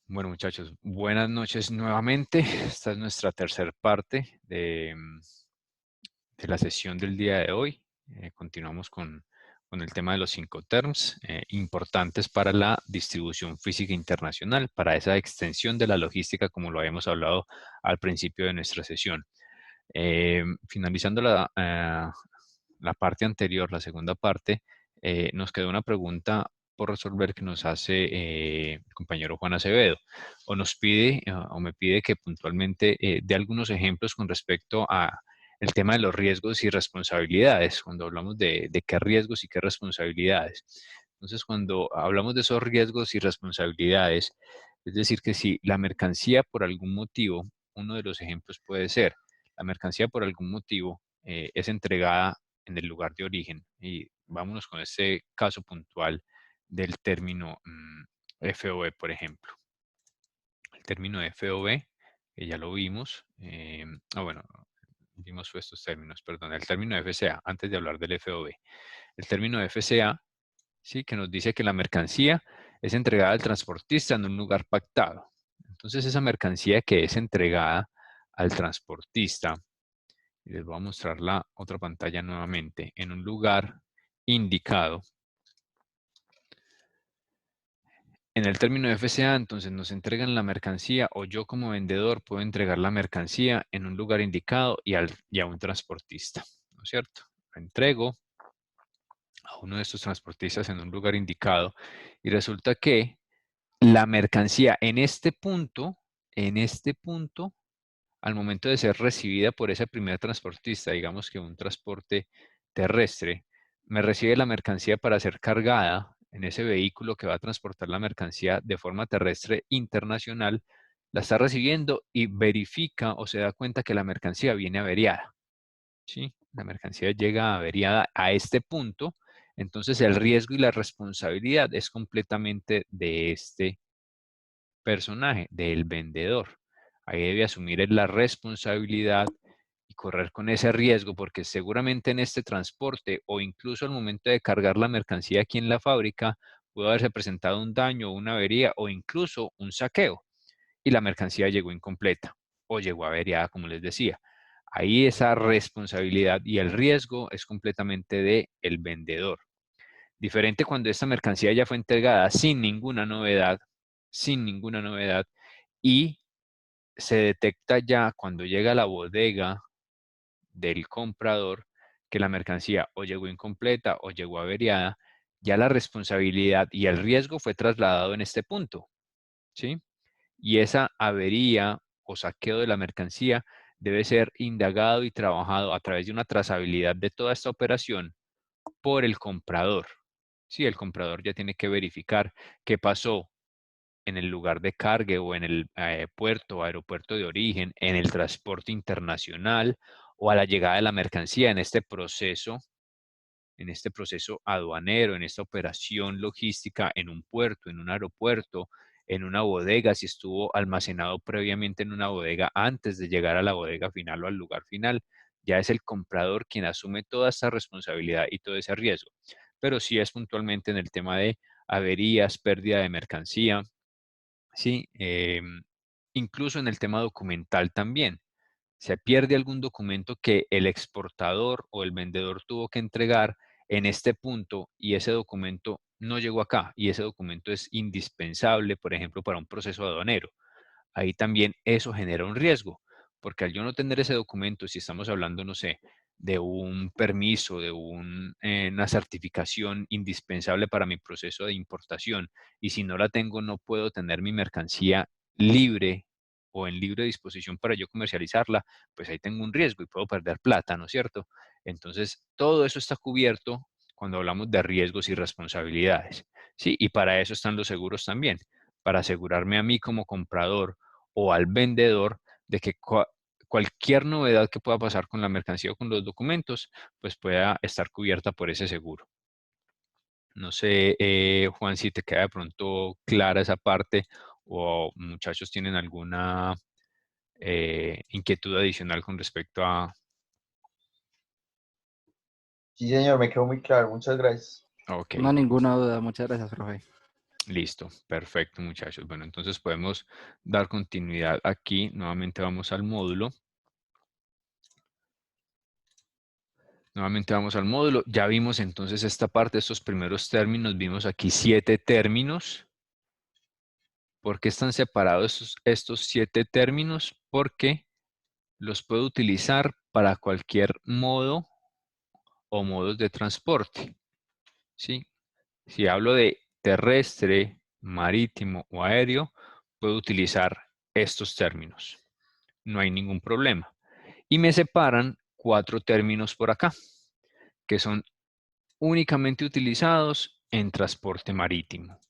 Bueno, muchachos, buenas noches nuevamente. Esta es nuestra tercera parte de la sesión del día de hoy. Continuamos con el tema de los 5 terms importantes para la distribución física internacional, para esa extensión de la logística, como lo habíamos hablado al principio de nuestra sesión. Finalizando la parte anterior, la segunda parte, nos quedó una pregunta por resolver que nos hace el compañero Juan Acevedo, o nos pide, o me pide que puntualmente dé algunos ejemplos con respecto a el tema de los riesgos y responsabilidades, cuando hablamos de qué riesgos y qué responsabilidades. Entonces, cuando hablamos de esos riesgos y responsabilidades, es decir, que si la mercancía por algún motivo, uno de los ejemplos puede ser, la mercancía por algún motivo es entregada en el lugar de origen. Y vámonos con este caso puntual del término FOB, por ejemplo. El término FOB, que ya lo vimos, bueno, vimos estos términos, perdón, el término FCA, antes de hablar del FOB. El término FCA, sí, que nos dice que la mercancía es entregada al transportista en un lugar pactado. Entonces, esa mercancía que es entregada al transportista, y les voy a mostrar la otra pantalla nuevamente, en un lugar indicado. En el término de FCA, entonces nos entregan la mercancía o yo como vendedor puedo entregar la mercancía en un lugar indicado y a un transportista, ¿no es cierto? Lo entrego a uno de estos transportistas en un lugar indicado y resulta que la mercancía en este punto, al momento de ser recibida por ese primer transportista, digamos que un transporte terrestre, me recibe la mercancía para ser cargada en ese vehículo que va a transportar la mercancía de forma terrestre internacional, la está recibiendo y verifica o se da cuenta que la mercancía viene averiada. ¿Sí? La mercancía llega averiada a este punto, entonces el riesgo y la responsabilidad es completamente de este personaje, del vendedor. Ahí debe asumir la responsabilidad y correr con ese riesgo, porque seguramente en este transporte o incluso al momento de cargar la mercancía aquí en la fábrica, pudo haberse presentado un daño, una avería o incluso un saqueo y la mercancía llegó incompleta o llegó averiada, como les decía. Ahí esa responsabilidad y el riesgo es completamente de el vendedor. Diferente cuando esta mercancía ya fue entregada sin ninguna novedad, y se detecta ya cuando llega a la bodega del comprador que la mercancía o llegó incompleta o llegó averiada, ya la responsabilidad y el riesgo fue trasladado en este punto, ¿sí? Y esa avería o saqueo de la mercancía debe ser indagado y trabajado a través de una trazabilidad de toda esta operación por el comprador. Sí, el comprador ya tiene que verificar qué pasó en el lugar de cargue o en el puerto o aeropuerto de origen, en el transporte internacional o a la llegada de la mercancía en este proceso aduanero, en esta operación logística en un puerto, en un aeropuerto, en una bodega, si estuvo almacenado previamente en una bodega antes de llegar a la bodega final o al lugar final, ya es el comprador quien asume toda esta responsabilidad y todo ese riesgo. Pero sí es puntualmente en el tema de averías, pérdida de mercancía, sí, incluso en el tema documental también. Se pierde algún documento que el exportador o el vendedor tuvo que entregar en este punto y ese documento no llegó acá y ese documento es indispensable, por ejemplo, para un proceso aduanero. Ahí también eso genera un riesgo, porque al yo no tener ese documento, si estamos hablando, no sé, de un permiso, de una certificación indispensable para mi proceso de importación, y si no la tengo, no puedo tener mi mercancía libre o en libre disposición para yo comercializarla, pues ahí tengo un riesgo y puedo perder plata, ¿no es cierto? Entonces, todo eso está cubierto cuando hablamos de riesgos y responsabilidades. Sí, y para eso están los seguros también, para asegurarme a mí como comprador o al vendedor de que cualquier novedad que pueda pasar con la mercancía o con los documentos, pues pueda estar cubierta por ese seguro. No sé, Juan, si te queda de pronto clara esa parte o muchachos tienen alguna inquietud adicional con respecto a... Sí, señor, me quedó muy claro. Muchas gracias. Ok, No, ninguna duda. Muchas gracias, profe. Listo, perfecto, muchachos. Bueno, entonces podemos dar continuidad aquí. Nuevamente vamos al módulo. Nuevamente vamos al módulo. Ya vimos entonces esta parte, estos primeros términos. Vimos aquí 7 términos. ¿Por qué están separados estos 7 términos? Porque los puedo utilizar para cualquier modo o modos de transporte. ¿Sí? Si hablo de terrestre, marítimo o aéreo, puedo utilizar estos términos. No hay ningún problema. Y me separan 4 términos por acá, que son únicamente utilizados en transporte marítimo.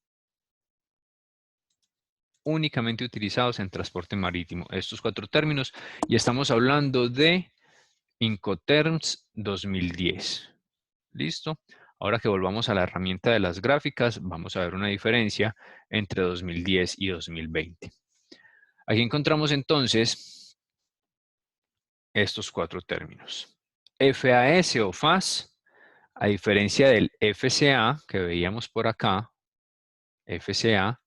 Únicamente utilizados en transporte marítimo. Estos 4 términos. Y estamos hablando de Incoterms 2010. ¿Listo? Ahora que volvamos a la herramienta de las gráficas, vamos a ver una diferencia entre 2010 y 2020. Aquí encontramos entonces estos 4 términos. FAS o FAS, a diferencia del FCA que veíamos por acá, FCA,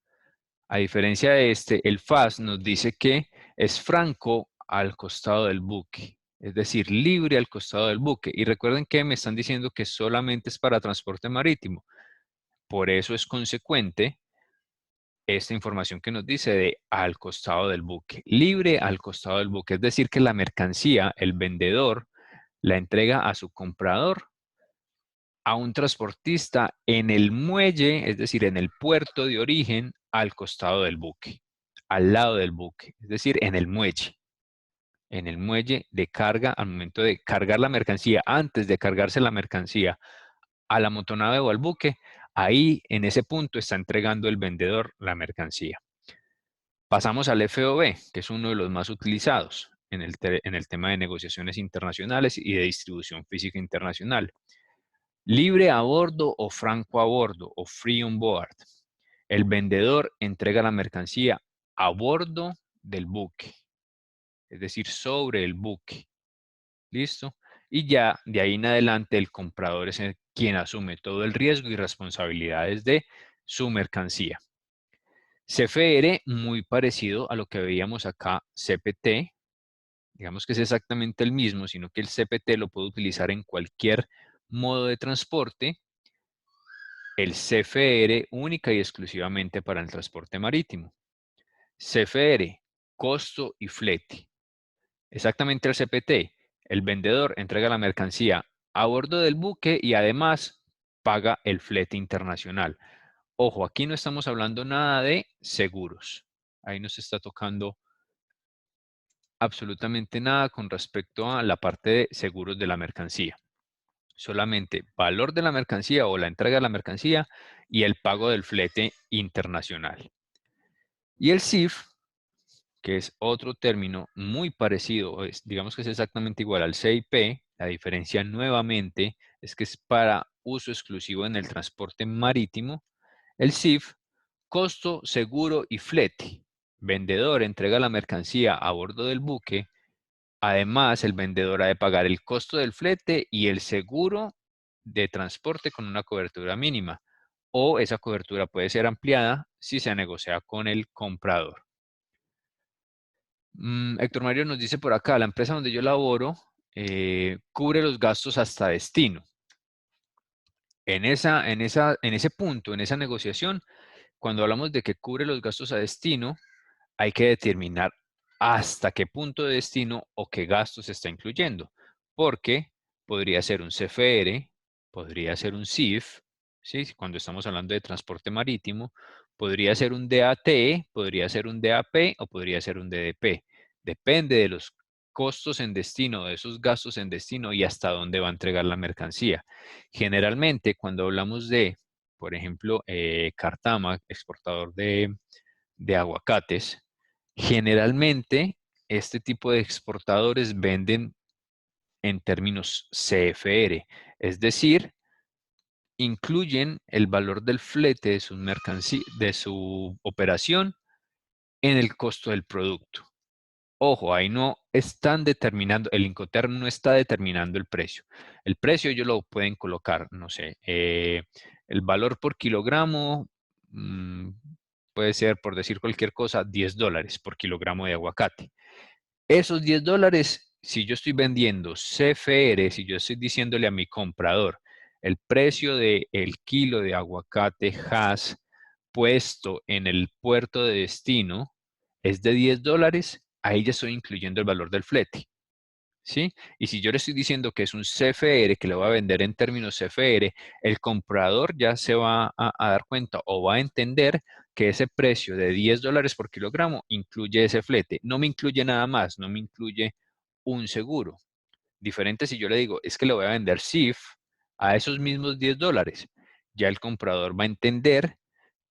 a diferencia de este, el FAS nos dice que es franco al costado del buque, es decir, libre al costado del buque. Y recuerden que me están diciendo que solamente es para transporte marítimo. Por eso es consecuente esta información que nos dice de al costado del buque, libre al costado del buque. Es decir, que la mercancía, el vendedor, la entrega a su comprador, a un transportista en el muelle, es decir, en el puerto de origen, al costado del buque, al lado del buque, es decir, en el muelle de carga, al momento de cargar la mercancía, antes de cargarse la mercancía a la motonave o al buque, ahí en ese punto está entregando el vendedor la mercancía. Pasamos al FOB, que es uno de los más utilizados en el tema de negociaciones internacionales y de distribución física internacional. Libre a bordo o franco a bordo o free on board. El vendedor entrega la mercancía a bordo del buque, es decir, sobre el buque. ¿Listo? Y ya de ahí en adelante el comprador es quien asume todo el riesgo y responsabilidades de su mercancía. CFR, muy parecido a lo que veíamos acá, CPT, digamos que es exactamente el mismo, sino que el CPT lo puedo utilizar en cualquier modo de transporte. El CFR única y exclusivamente para el transporte marítimo. CFR, costo y flete. Exactamente el CPT. El vendedor entrega la mercancía a bordo del buque y además paga el flete internacional. Ojo, aquí no estamos hablando nada de seguros. Ahí no se está tocando absolutamente nada con respecto a la parte de seguros de la mercancía. Solamente valor de la mercancía o la entrega de la mercancía y el pago del flete internacional. Y el CIF, que es otro término muy parecido, digamos que es exactamente igual al CIP, la diferencia nuevamente es que es para uso exclusivo en el transporte marítimo. El CIF, costo, seguro y flete. Vendedor entrega la mercancía a bordo del buque. Además, el vendedor ha de pagar el costo del flete y el seguro de transporte con una cobertura mínima. O esa cobertura puede ser ampliada si se negocia con el comprador. Héctor Mario nos dice por acá, la empresa donde yo laboro cubre los gastos hasta destino. En ese punto, en esa negociación, cuando hablamos de que cubre los gastos a destino, hay que determinar hasta qué punto de destino o qué gastos se está incluyendo, porque podría ser un CFR, podría ser un CIF, ¿sí? Cuando estamos hablando de transporte marítimo, podría ser un DAT, podría ser un DAP o podría ser un DDP. Depende de los costos en destino, de esos gastos en destino y hasta dónde va a entregar la mercancía. Generalmente, cuando hablamos de, por ejemplo, Cartama, exportador de aguacates, generalmente este tipo de exportadores venden en términos CFR, es decir, incluyen el valor del flete de su mercancía, de su operación en el costo del producto. Ojo, ahí no están determinando, el Incoterm no está determinando el precio. El precio ellos lo pueden colocar, no sé, el valor por kilogramo mm, puede ser, por decir cualquier cosa, $10 por kilogramo de aguacate. Esos $10, si yo estoy vendiendo CFR, si yo estoy diciéndole a mi comprador el precio del kilo de aguacate Hass puesto en el puerto de destino es de $10, ahí ya estoy incluyendo el valor del flete. ¿Sí? Y si yo le estoy diciendo que es un CFR, que le voy a vender en términos CFR, el comprador ya se va a dar cuenta o va a entender que ese precio de $10 por kilogramo incluye ese flete. No me incluye nada más, no me incluye un seguro. Diferente si yo le digo, es que le voy a vender CIF a esos mismos $10. Ya el comprador va a entender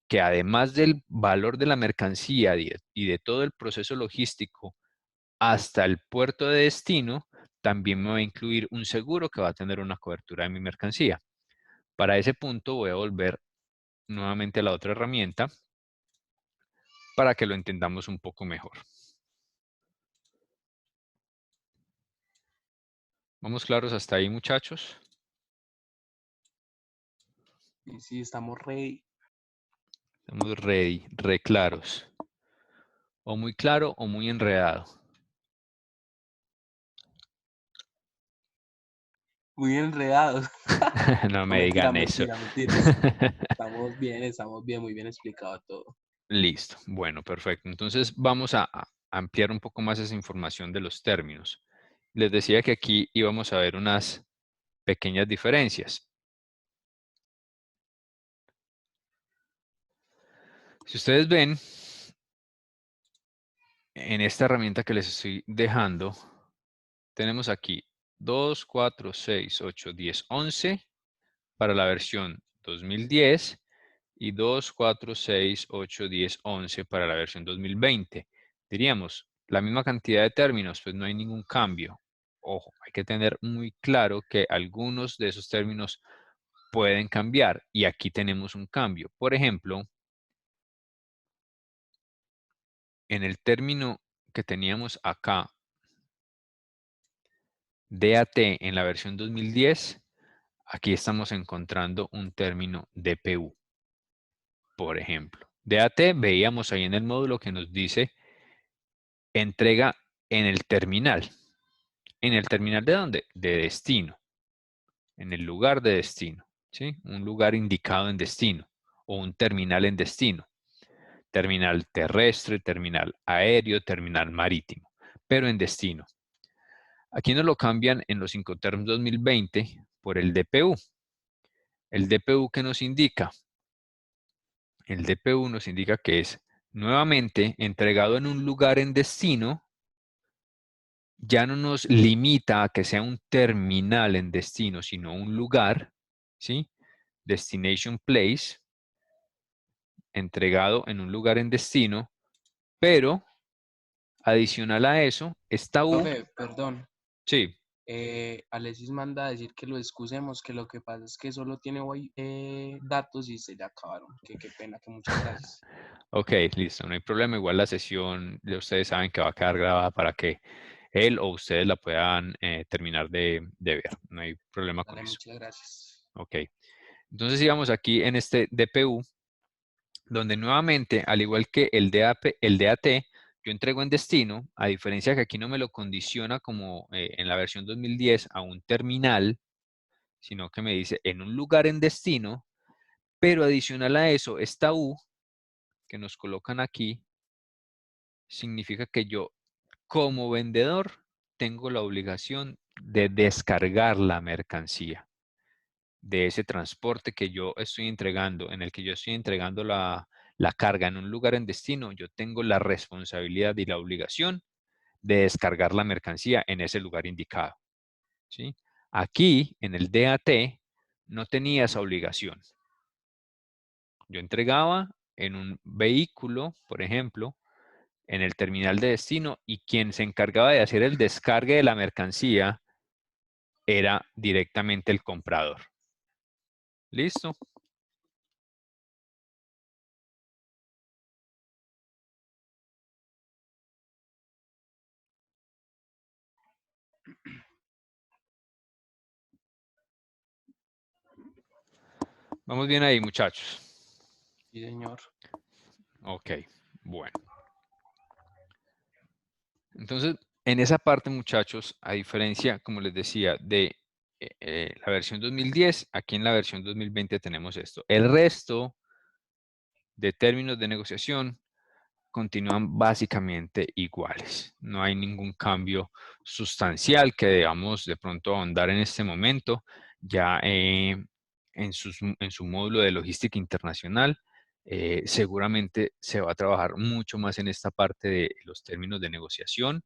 que además del valor de la mercancía y de todo el proceso logístico hasta el puerto de destino, también me va a incluir un seguro que va a tener una cobertura de mi mercancía. Para ese punto voy a volver nuevamente a la otra herramienta para que lo entendamos un poco mejor. ¿Vamos claros hasta ahí, muchachos? Y sí, estamos ready. Estamos ready, re claros. O muy claro o muy enredado. Muy enredados. No No, me mentira, digan eso. mentira, mentiras. Estamos bien, muy bien explicado todo. Listo. Bueno, perfecto. Entonces vamos a ampliar un poco más esa información de los términos. Les decía que aquí íbamos a ver unas pequeñas diferencias. Si ustedes ven, en esta herramienta que les estoy dejando, tenemos aquí 2, 4, 6, 8, 10, 11 para la versión 2010 y 2, 4, 6, 8, 10, 11 para la versión 2020. Diríamos, la misma cantidad de términos, pues no hay ningún cambio. Ojo, hay que tener muy claro que algunos de esos términos pueden cambiar y aquí tenemos un cambio. Por ejemplo, en el término que teníamos acá, DAT en la versión 2010, aquí estamos encontrando un término DPU, por ejemplo. DAT veíamos ahí en el módulo que nos dice entrega en el terminal. ¿En el terminal de dónde? De destino, en el lugar de destino, ¿sí? Un lugar indicado en destino o un terminal en destino. Terminal terrestre, terminal aéreo, terminal marítimo, pero en destino. Aquí nos lo cambian en los Incoterms 2020 por el DPU. ¿El DPU qué nos indica? El DPU nos indica que es nuevamente entregado en un lugar en destino, ya no nos limita a que sea un terminal en destino, sino un lugar, ¿sí? Destination place, entregado en un lugar en destino, pero adicional a eso, esta U, Profe, perdón. sí, Alexis manda a decir que lo excusemos, que lo que pasa es que solo tiene hoy datos y se le acabaron. Que qué pena, que muchas gracias. ok, listo, no hay problema, igual la sesión, ya ustedes saben que va a quedar grabada para que él o ustedes la puedan terminar de ver, no hay problema con Dale, eso. muchas gracias. Ok, entonces sigamos aquí en este DPU, donde nuevamente, al igual que el DAT, yo entrego en destino, a diferencia que aquí no me lo condiciona como en la versión 2010 a un terminal, sino que me dice en un lugar en destino, pero adicional a eso, esta U que nos colocan aquí, significa que yo como vendedor tengo la obligación de descargar la mercancía de ese transporte que yo estoy entregando, en el que yo estoy entregando la carga en un lugar en destino, yo tengo la responsabilidad y la obligación de descargar la mercancía en ese lugar indicado. ¿Sí? Aquí, en el DAT, no tenía esa obligación. Yo entregaba en un vehículo, por ejemplo, en el terminal de destino y quien se encargaba de hacer el descargue de la mercancía era directamente el comprador. ¿Listo? Vamos bien ahí, muchachos. Sí, señor. Ok, bueno. Entonces, en esa parte, muchachos, a diferencia, como les decía, de la versión 2010, aquí en la versión 2020 tenemos esto. El resto de términos de negociación continúan básicamente iguales. No hay ningún cambio sustancial que debamos de pronto ahondar en este momento. Ya en su módulo de logística internacional, seguramente se va a trabajar mucho más en esta parte de los términos de negociación,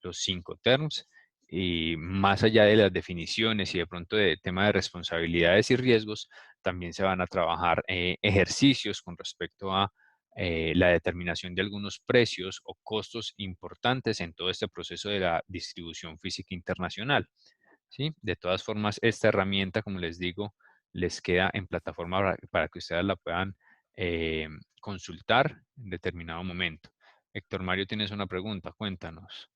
los 5 terms, y más allá de las definiciones y de pronto de tema de responsabilidades y riesgos, también se van a trabajar ejercicios con respecto a la determinación de algunos precios o costos importantes en todo este proceso de la distribución física internacional. ¿Sí? De todas formas, esta herramienta, como les digo, les queda en plataforma para que ustedes la puedan consultar en determinado momento. Héctor Mario, tienes una pregunta, cuéntanos.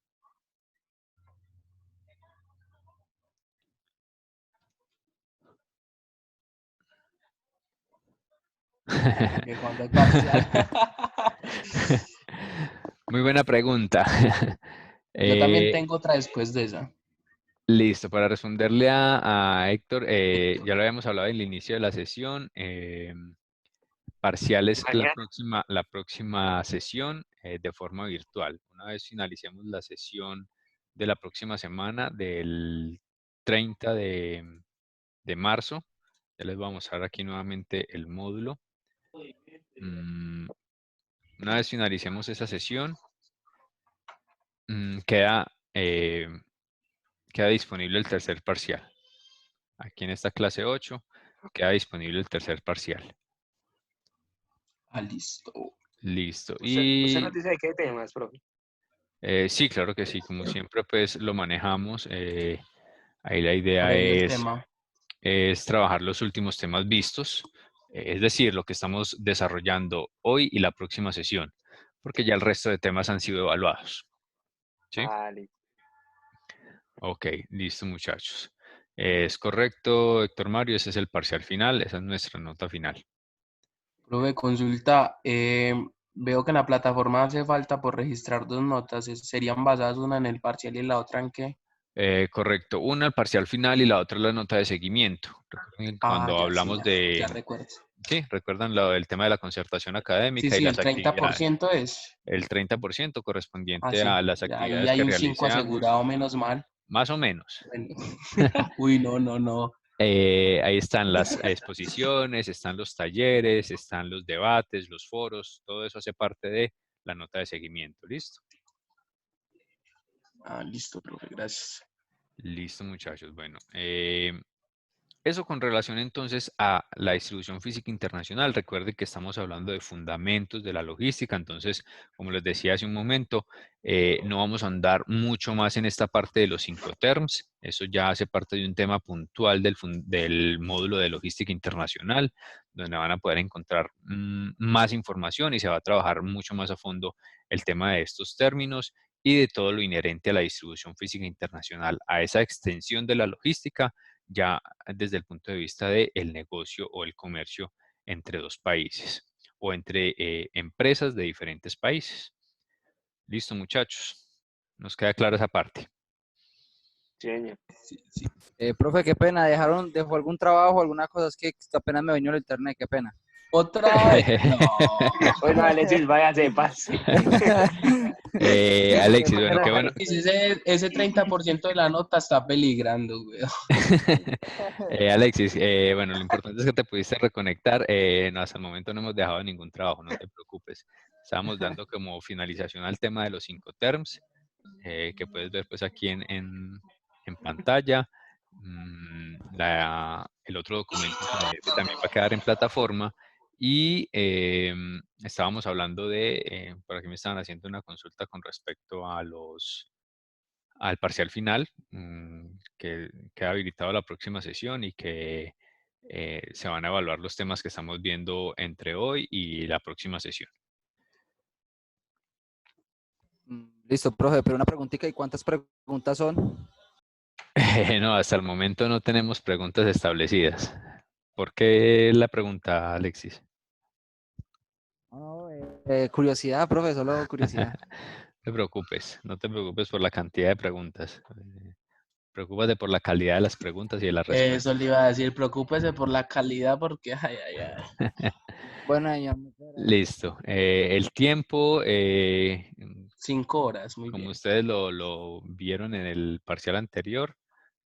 Que cuando hay parcial. Muy buena pregunta. Yo también Eh, tengo otra después de esa. Listo, para responderle a Héctor, ya lo habíamos hablado en el inicio de la sesión. Parciales la próxima sesión de forma virtual. Una vez finalicemos la sesión de la próxima semana, del 30 de marzo, ya les voy a mostrar aquí nuevamente el módulo. Una vez finalicemos esa sesión, queda disponible el tercer parcial. Aquí en esta clase 8 queda disponible el tercer parcial. Ah, listo. Listo. Usted Y nos dice de qué temas, profe. sí, claro que sí. Como siempre, pues lo manejamos. Ahí la idea Previo el tema. es trabajar los últimos temas vistos. Es decir, lo que estamos desarrollando hoy y la próxima sesión. Porque ya el resto de temas han sido evaluados. ¿Sí? Vale. Ok, listo, muchachos. Es correcto, Héctor Mario. Ese es el parcial final. Esa es nuestra nota final. Profe, consulta. Veo que en la plataforma hace falta por registrar dos notas. ¿Serían basadas una en el parcial y la otra en qué? Correcto. Una el parcial final y la otra la nota de seguimiento. Recuerden que Ah, cuando ya sí, hablamos ya de, recuerdo. sí, recuerdan lo del tema de la concertación Sí, académica y sí, las el actividades. 30% es. El 30% Ah, correspondiente sí. a las Ya ahí actividades hay que un 5 realice asegurado, ambos, menos mal. más o menos. Bueno. Uy, no, no, no. Ahí están las exposiciones, están los talleres, están los debates, los foros, todo eso hace parte de la nota de seguimiento. ¿Listo? Ah, listo, profe, gracias. Listo, muchachos. Bueno, eso con relación entonces a la distribución física internacional. Recuerden que estamos hablando de fundamentos de la logística, entonces, como les decía hace un momento, no vamos a andar mucho más en esta parte de los 5 terms. Eso ya hace parte de un tema puntual del módulo de logística internacional, donde van a poder encontrar más información y se va a trabajar mucho más a fondo el tema de estos términos y de todo lo inherente a la distribución física internacional, a esa extensión de la logística ya desde el punto de vista del negocio o el comercio entre dos países o entre empresas de diferentes países. Listo, muchachos. Nos queda clara esa parte. Sí, señor. Sí, sí. Profe, qué pena, dejó algún trabajo, alguna cosa, es que apenas me vino el internet, qué pena. Otra vez. No. Bueno, Alexis, váyase, pase. Alexis, bueno, qué bueno. Ese 30% de la nota está peligrando, güey. Alexis, bueno, lo importante es que te pudiste reconectar. No, hasta el momento no hemos dejado ningún trabajo, no te preocupes. Estábamos dando como finalización al tema de los 5 terms, que puedes ver pues aquí en pantalla. El otro documento que también va a quedar en plataforma. Y estábamos hablando por aquí me estaban haciendo una consulta con respecto al parcial final, que queda habilitado la próxima sesión y que se van a evaluar los temas que estamos viendo entre hoy y la próxima sesión. Listo, profe, pero una preguntita, ¿y cuántas preguntas son? No, hasta el momento no tenemos preguntas establecidas. ¿Por qué la pregunta, Alexis? Curiosidad, profe, solo curiosidad. No te preocupes por la cantidad de preguntas. Preocúpate por la calidad de las preguntas y de las respuestas. Eso le iba a decir, preocúpese por la calidad porque, ay, ay, ay. Bueno, señor, muchas gracias. Listo. El tiempo, 5 horas, muy como bien. ustedes lo vieron en el parcial anterior,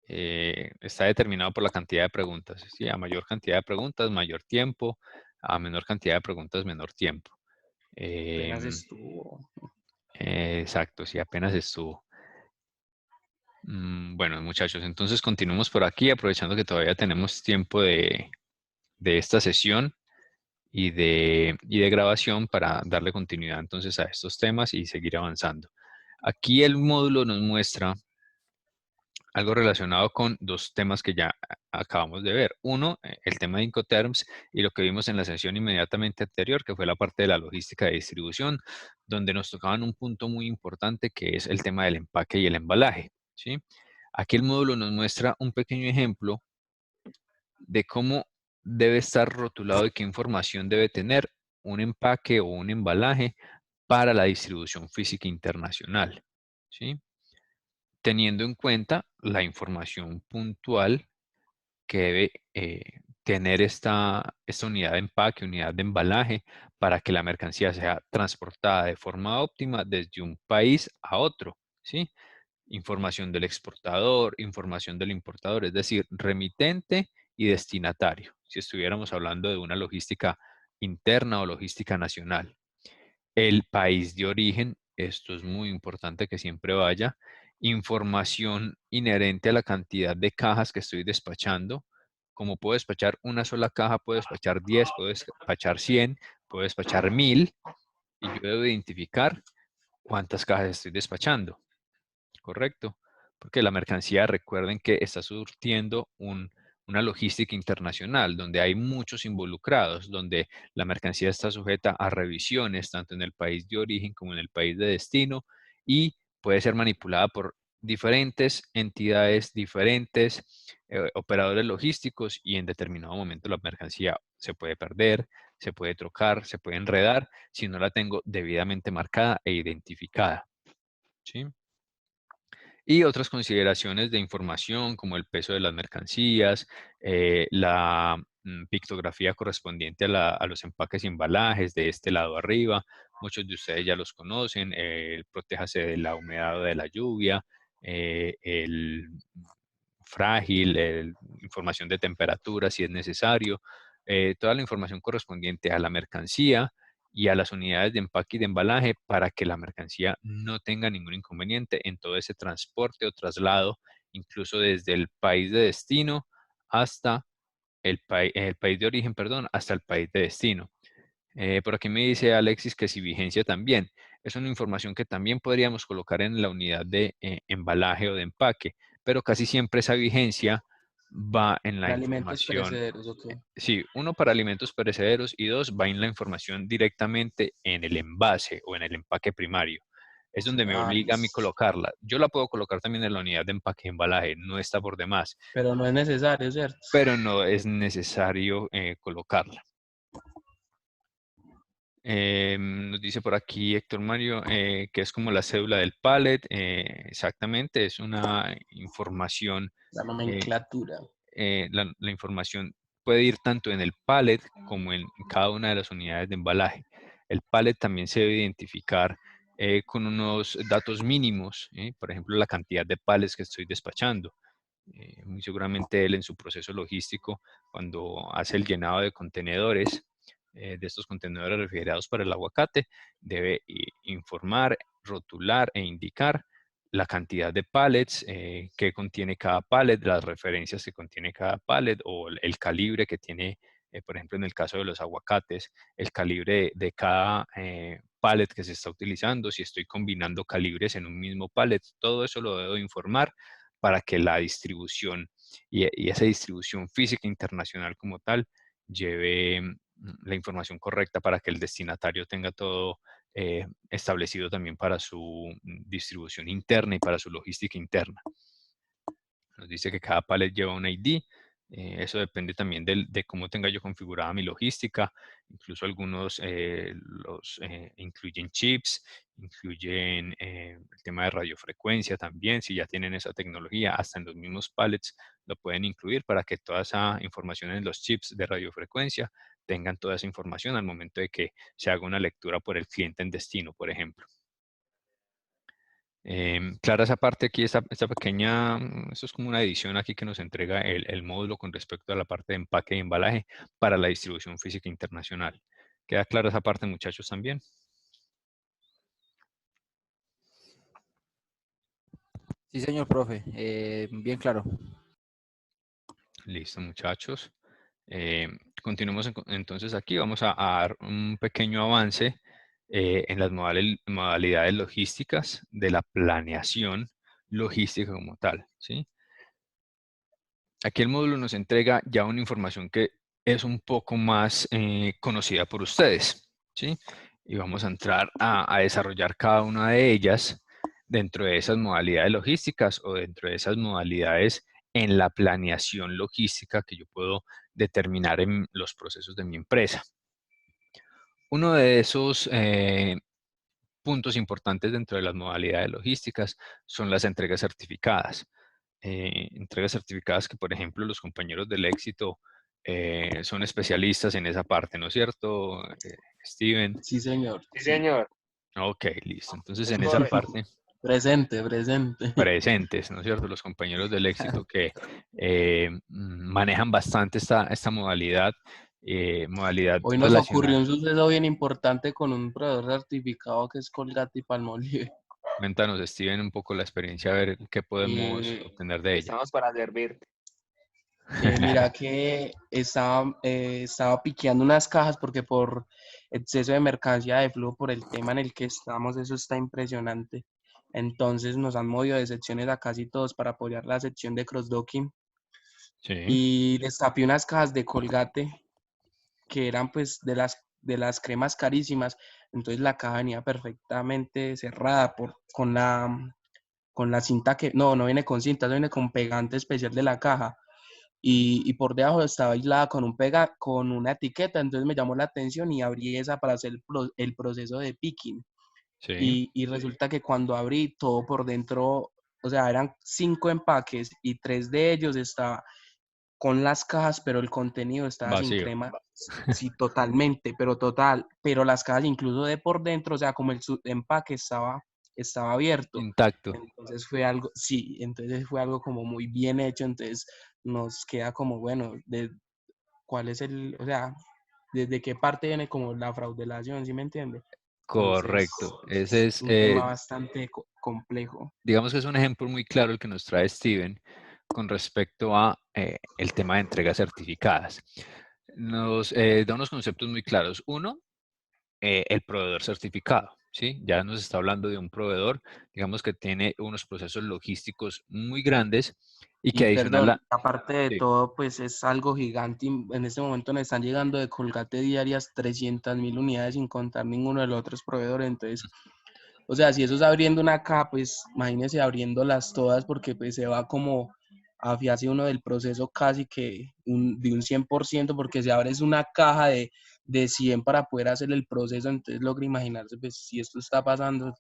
está determinado por la cantidad de preguntas. ¿Sí? A mayor cantidad de preguntas, mayor tiempo. A menor cantidad de preguntas, menor tiempo. Apenas Em, estuvo. exacto, sí, apenas estuvo. Bueno, muchachos, entonces continuemos por aquí, aprovechando que todavía tenemos tiempo de esta sesión y de grabación para darle continuidad entonces a estos temas y seguir avanzando. Aquí el módulo nos muestra algo relacionado con dos temas que ya acabamos de ver. Uno, el tema de Incoterms y lo que vimos en la sesión inmediatamente anterior, que fue la parte de la logística de distribución, donde nos tocaban un punto muy importante que es el tema del empaque y el embalaje, ¿sí? Aquí el módulo nos muestra un pequeño ejemplo de cómo debe estar rotulado y qué información debe tener un empaque o un embalaje para la distribución física internacional, ¿sí? Teniendo en cuenta la información puntual que debe tener esta unidad de empaque, unidad de embalaje, para que la mercancía sea transportada de forma óptima desde un país a otro, ¿sí? Información del exportador, información del importador, es decir, remitente y destinatario, si estuviéramos hablando de una logística interna o logística nacional. El país de origen, esto es muy importante que siempre vaya. Información inherente a la cantidad de cajas que estoy despachando. Como puedo despachar una sola caja, puedo despachar 10, puedo despachar 100, puedo despachar 1000 y yo debo identificar cuántas cajas estoy despachando. ¿Correcto? Porque la mercancía, recuerden que está surtiendo una logística internacional, donde hay muchos involucrados, donde la mercancía está sujeta a revisiones, tanto en el país de origen como en el país de destino, y puede ser manipulada por diferentes entidades, diferentes operadores logísticos, y en determinado momento la mercancía se puede perder, se puede trocar, se puede enredar, si no la tengo debidamente marcada e identificada. ¿Sí? Y otras consideraciones de información como el peso de las mercancías, la pictografía correspondiente a los empaques y embalajes de este lado arriba. Muchos de ustedes ya los conocen. Protéjase de la humedad o de la lluvia, el frágil, información de temperatura si es necesario, toda la información correspondiente a la mercancía y a las unidades de empaque y de embalaje para que la mercancía no tenga ningún inconveniente en todo ese transporte o traslado, incluso desde el país de destino hasta el país de origen, perdón, hasta el país de destino. Por aquí me dice Alexis que si vigencia también. Es una información que también podríamos colocar en la unidad de embalaje o de empaque, pero casi siempre esa vigencia va en la De alimentos información. perecederos, ok. Sí, uno para alimentos perecederos y dos va en la información directamente en el envase o en el empaque primario. Es donde me Ah, obliga a mí listo. colocarla. Yo la puedo colocar también en la unidad de empaque y embalaje, no está por demás, Pero no es necesario, ¿cierto? pero no es necesario colocarla. Nos dice por aquí Héctor Mario que es como la cédula del pallet. Exactamente, es una información. La eh, nomenclatura. la información puede ir tanto en el pallet como en cada una de las unidades de embalaje. El pallet también se debe identificar con unos datos mínimos, por ejemplo, la cantidad de pallets que estoy despachando. Muy seguramente él en su proceso logístico, cuando hace el llenado de contenedores, de estos contenedores refrigerados para el aguacate, debe informar, rotular e indicar la cantidad de pallets que contiene cada pallet, las referencias que contiene cada pallet o el calibre que tiene, por ejemplo, en el caso de los aguacates, el calibre de cada pallet que se está utilizando, si estoy combinando calibres en un mismo pallet, todo eso lo debo informar para que la distribución y esa distribución física internacional como tal lleve la información correcta para que el destinatario tenga todo establecido también para su distribución interna y para su logística interna. Nos dice que cada pallet lleva un ID, Eso depende también de cómo tenga yo configurada mi logística. Incluso algunos incluyen chips, incluyen el tema de radiofrecuencia también. Si ya tienen esa tecnología, hasta en los mismos pallets lo pueden incluir para que toda esa información en los chips de radiofrecuencia tengan toda esa información al momento de que se haga una lectura por el cliente en destino, por ejemplo. Clara, esa parte aquí, esta pequeña, esto es como una edición aquí que nos entrega el módulo con respecto a la parte de empaque y embalaje para la distribución física internacional. ¿Queda clara esa parte, muchachos, también? Sí, señor profe, bien claro. Listo, muchachos. Continuemos entonces aquí. Vamos a dar un pequeño avance en las modalidades logísticas de la planeación logística como tal, ¿sí? Aquí el módulo nos entrega ya una información que es un poco más conocida por ustedes, ¿sí? Y vamos a entrar a desarrollar cada una de ellas dentro de esas modalidades logísticas o dentro de esas modalidades en la planeación logística que yo puedo determinar en los procesos de mi empresa. Uno de esos puntos importantes dentro de las modalidades logísticas son las entregas certificadas. Entregas certificadas que, por ejemplo, los compañeros del éxito son especialistas en esa parte, ¿no es cierto, Steven? Sí, señor. Sí, Sí, señor. Ok, listo. Entonces, Es en esa correcto. parte, presente, presente. presentes, ¿no es cierto? Los compañeros del éxito que manejan bastante esta modalidad, modalidad Hoy nos ocurrió relacionada. un suceso bien importante con un proveedor certificado que es Colgate y Palmolive. Cuéntanos, Steven, un poco la experiencia, a ver qué podemos Eh, obtener de ella. Estamos para servirte. Mira que estaba piqueando unas cajas porque por exceso de mercancía de flujo, por el tema en el que estamos, eso está impresionante. Entonces nos han movido de secciones a casi todos para apoyar la sección de cross-docking. Sí, Y destapé unas cajas de Colgate que eran pues de las cremas carísimas. Entonces la caja venía perfectamente cerrada con la cinta que, no viene con cinta, viene con pegante especial de la caja. Y por debajo estaba aislada con una etiqueta, entonces me llamó la atención y abrí esa para hacer el proceso de picking. sí, Y resulta que cuando abrí todo por dentro, o sea, eran 5 empaques y 3 de ellos estaban con las cajas, pero el contenido estaba sin vacío. crema, sí, totalmente, pero total, pero las cajas incluso de por dentro, o sea, como el empaque estaba abierto. Intacto. Entonces fue algo, sí, entonces fue algo como muy bien hecho, entonces nos queda como, bueno, cuál es o sea, desde qué parte viene como la fraudelación, ¿sí me entiende? Entonces, Correcto. Ese es, un tema bastante complejo. digamos que es un ejemplo muy claro el que nos trae Steven con respecto a el tema de entregas certificadas. Nos da unos conceptos muy claros. Uno, el proveedor certificado, ¿sí? Ya nos está hablando de un proveedor, digamos que tiene unos procesos logísticos muy grandes y que Y adicional perdón, a... aparte de Sí, todo, pues es algo gigante. En este momento nos están llegando de Colgate diarias 300.000 unidades sin contar ninguno de los otros proveedores. Entonces, o sea, si eso es abriendo una caja, pues imagínese abriéndolas todas porque pues se va como afiarse uno del proceso casi que de un 100% porque si abres una caja de 100 para poder hacer el proceso, entonces logra imaginarse, pues si esto está pasando,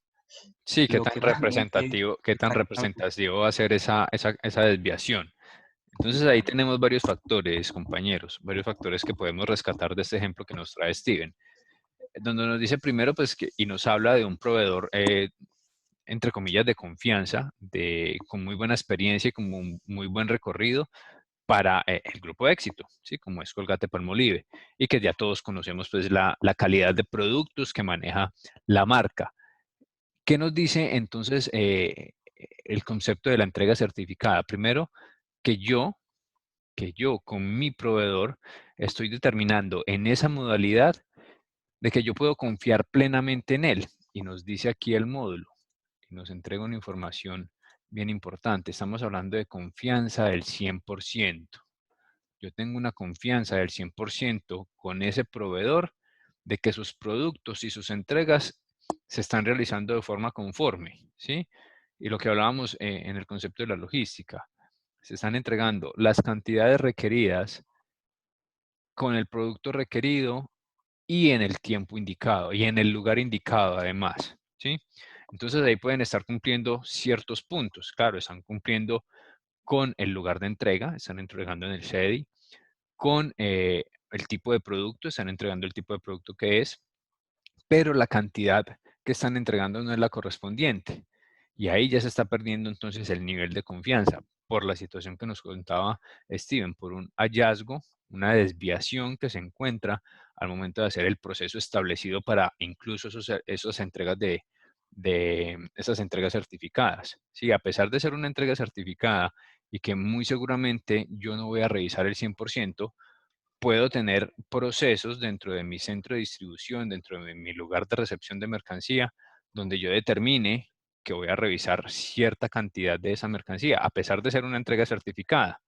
sí, lo que realmente qué tan exactamente. representativo va a ser esa desviación. Entonces ahí tenemos varios factores, compañeros, varios factores que podemos rescatar de este ejemplo que nos trae Steven, donde nos dice primero, pues, y nos habla de un proveedor, entre comillas, de confianza, con muy buena experiencia y con un muy buen recorrido para el grupo de éxito, ¿sí? Como es Colgate Palmolive, y que ya todos conocemos, pues, la calidad de productos que maneja la marca. ¿Qué nos dice entonces el concepto de la entrega certificada? Primero, que yo con mi proveedor estoy determinando en esa modalidad de que yo puedo confiar plenamente en él. Y nos dice aquí el módulo, y nos entrega una información bien importante. Estamos hablando de confianza del 100%. Yo tengo una confianza del 100% con ese proveedor de que sus productos y sus entregas se están realizando de forma conforme, ¿sí? Y lo que hablábamos en el concepto de la logística, se están entregando las cantidades requeridas con el producto requerido y en el tiempo indicado y en el lugar indicado además, ¿sí? Entonces ahí pueden estar cumpliendo ciertos puntos. Claro, están cumpliendo con el lugar de entrega, están entregando en el SEDI, con el tipo de producto, están entregando el tipo de producto que es, pero la cantidad que están entregando no es la correspondiente. Y ahí ya se está perdiendo entonces el nivel de confianza por la situación que nos contaba Steven, por un hallazgo, una desviación que se encuentra al momento de hacer el proceso establecido para incluso esas entregas de esas entregas certificadas. Sí, a pesar de ser una entrega certificada y que muy seguramente yo no voy a revisar el 100%, puedo tener procesos dentro de mi centro de distribución, dentro de mi lugar de recepción de mercancía, donde yo determine que voy a revisar cierta cantidad de esa mercancía, a pesar de ser una entrega certificada,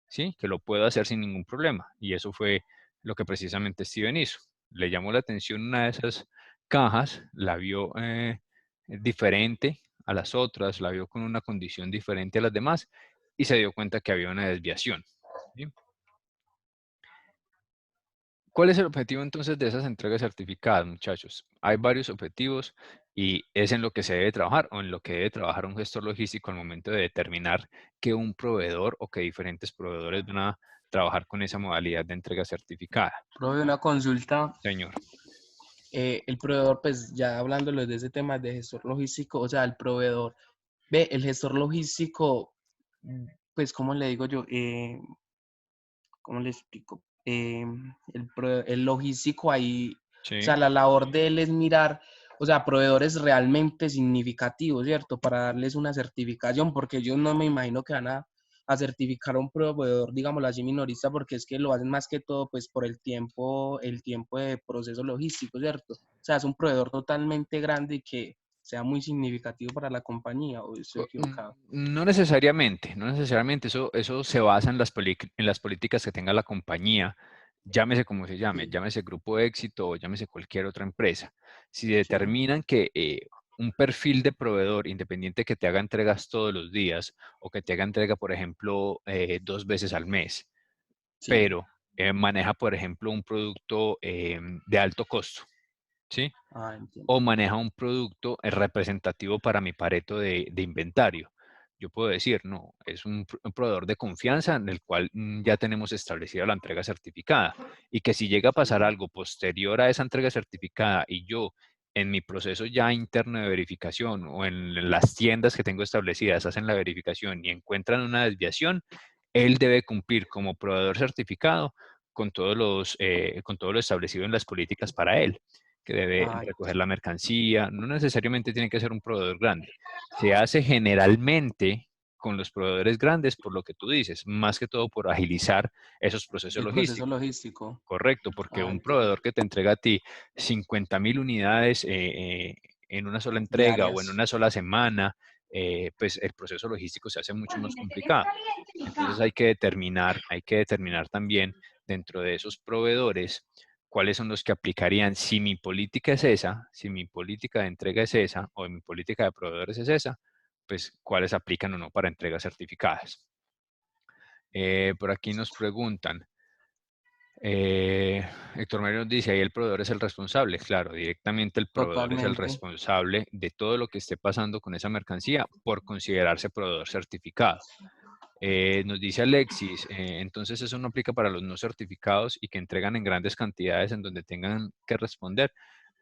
¿sí? Que lo puedo hacer sin ningún problema. Y eso fue lo que precisamente Steven hizo. Le llamó la atención una de esas cajas, la vio diferente a las otras, la vio con una condición diferente a las demás y se dio cuenta que había una desviación, ¿sí? ¿Cuál es el objetivo entonces de esas entregas certificadas, muchachos? Hay varios objetivos y es en lo que se debe trabajar o en lo que debe trabajar un gestor logístico al momento de determinar que un proveedor o que diferentes proveedores van a trabajar con esa modalidad de entrega certificada. Profe, una consulta. Señor. El proveedor, pues ya hablándolo de ese tema de gestor logístico, o sea, el proveedor, ve, el gestor logístico, pues, ¿cómo le digo yo? ¿Cómo le explico? El logístico ahí, o Sí. sea, la labor de él es mirar, o sea, proveedores realmente significativos, ¿cierto? Para darles una certificación, porque yo no me imagino que van a certificar a un proveedor, digámoslo así, minorista, porque es que lo hacen más que todo, pues, por el tiempo de proceso logístico, ¿cierto? O sea, es un proveedor totalmente grande y que sea muy significativo para la compañía, o estoy equivocado. No necesariamente, no necesariamente. Eso se basa en en las políticas que tenga la compañía, llámese como se llame, Sí, llámese Grupo Éxito o llámese cualquier otra empresa. Si sí. determinan que un perfil de proveedor independiente que te haga entregas todos los días o que te haga entrega, por ejemplo, 2 veces al mes, Sí. pero maneja, por ejemplo, un producto de alto costo, ¿sí? Ah, entiendo. O maneja un producto representativo para mi Pareto de inventario. Yo puedo decir, no, es un proveedor de confianza en el cual ya tenemos establecida la entrega certificada y que si llega a pasar Sí. algo posterior a esa entrega certificada y yo en mi proceso ya interno de verificación o en las tiendas que tengo establecidas hacen la verificación y encuentran una desviación, él debe cumplir como proveedor certificado con todo lo establecido en las políticas para él, que debe Ah, recoger la mercancía, no necesariamente tiene que ser un proveedor grande. Se hace generalmente con los proveedores grandes por lo que tú dices, más que todo por agilizar esos procesos el proceso logísticos. logístico. Correcto, porque Ah, un entiendo. proveedor que te entrega a ti 50.000 unidades en una sola entrega o en Diarias. una sola semana, pues el proceso logístico se hace mucho más complicado. Entonces hay que determinar también dentro de esos proveedores cuáles son los que aplicarían si mi política es esa, si mi política de entrega es esa o mi política de proveedores es esa, pues cuáles aplican o no para entregas certificadas. Por aquí nos preguntan, Héctor Mario nos dice, ahí el proveedor es el responsable. Claro, directamente el proveedor es el Totalmente. responsable de todo lo que esté pasando con esa mercancía por considerarse proveedor certificado. Nos dice Alexis, entonces eso no aplica para los no certificados y que entregan en grandes cantidades en donde tengan que responder.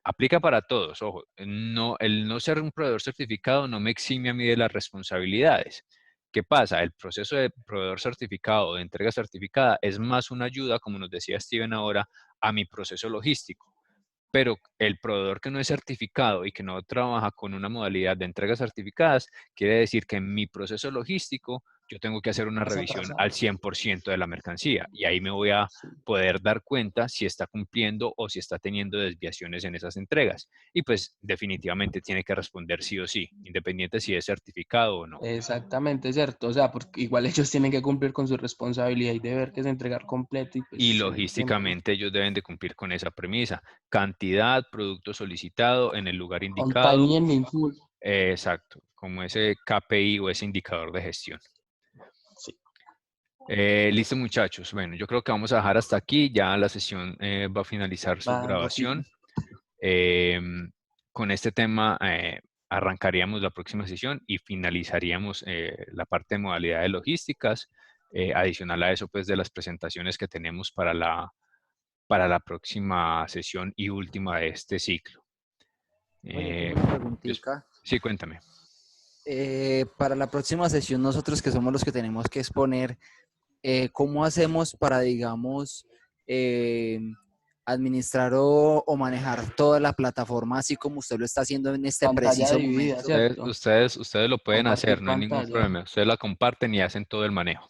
Aplica para todos, ojo, no, el no ser un proveedor certificado no me exime a mí de las responsabilidades. ¿Qué pasa? El proceso de proveedor certificado o de entrega certificada es más una ayuda, como nos decía Steven ahora, a mi proceso logístico. Pero el proveedor que no es certificado y que no trabaja con una modalidad de entregas certificadas, quiere decir que en mi proceso logístico yo tengo que hacer una Más revisión al atrasado. 100% de la mercancía y ahí me voy a Sí. poder dar cuenta si está cumpliendo o si está teniendo desviaciones en esas entregas. Y pues definitivamente tiene que responder sí o sí, independiente si es certificado o no. Exactamente, cierto. O sea, porque igual ellos tienen que cumplir con su responsabilidad y deber que es entregar completo y Y pues en el tiempo. logísticamente ellos deben de cumplir con esa premisa. Cantidad, producto solicitado en el lugar On time indicado. y en full. Exacto, como ese KPI o ese indicador de gestión. Sí. Listo, muchachos. Bueno, yo creo que vamos a dejar hasta aquí. Ya la sesión va a finalizar su Va dando grabación. pico. Con este tema arrancaríamos la próxima sesión y finalizaríamos la parte de modalidad de logísticas. Adicional a eso, pues, de las presentaciones que tenemos para la próxima sesión y última de este ciclo. Oye, tengo una Yo- preguntita. sí, cuéntame. Para la próxima sesión, nosotros que somos los que tenemos que exponer, ¿cómo hacemos para, digamos, administrar o manejar toda la plataforma así como usted lo está haciendo en este Pantalla preciso dividida, momento? ¿cierto? Ustedes lo pueden hacer, Compartir no hay ningún pantalla. problema. Ustedes la comparten y hacen todo el manejo.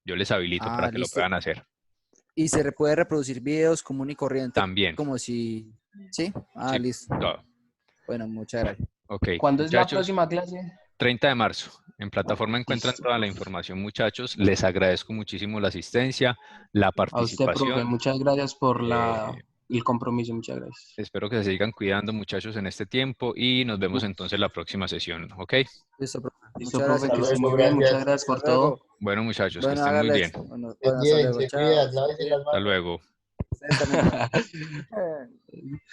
Yo les habilito para Ah, que lo listo. puedan hacer. Y se puede reproducir videos común y corriente, También, como si... ¿Sí? Ah, sí, listo. todo. Bueno, muchas gracias. Ok, ¿Cuándo es la muchachos, próxima clase? 30 de marzo. En plataforma encuentran Listo, toda la profe. información, muchachos. Les agradezco muchísimo la asistencia, la A usted, profe, participación. muchas gracias por Eh, el compromiso, muchas gracias. espero que se sigan cuidando, muchachos, en este tiempo y nos vemos entonces la próxima sesión, ¿ok? Listo, profe. Listo, Muchas profe, gracias. que esté Luego, muy bien, muchas gracias. gracias por Hasta todo. luego. Bueno, muchachos, que Bueno, estén muy hágale. bien. Bueno, hasta Bien, luego. se Chao. cuidas, lávense las Hasta manos. luego. Ustedes también.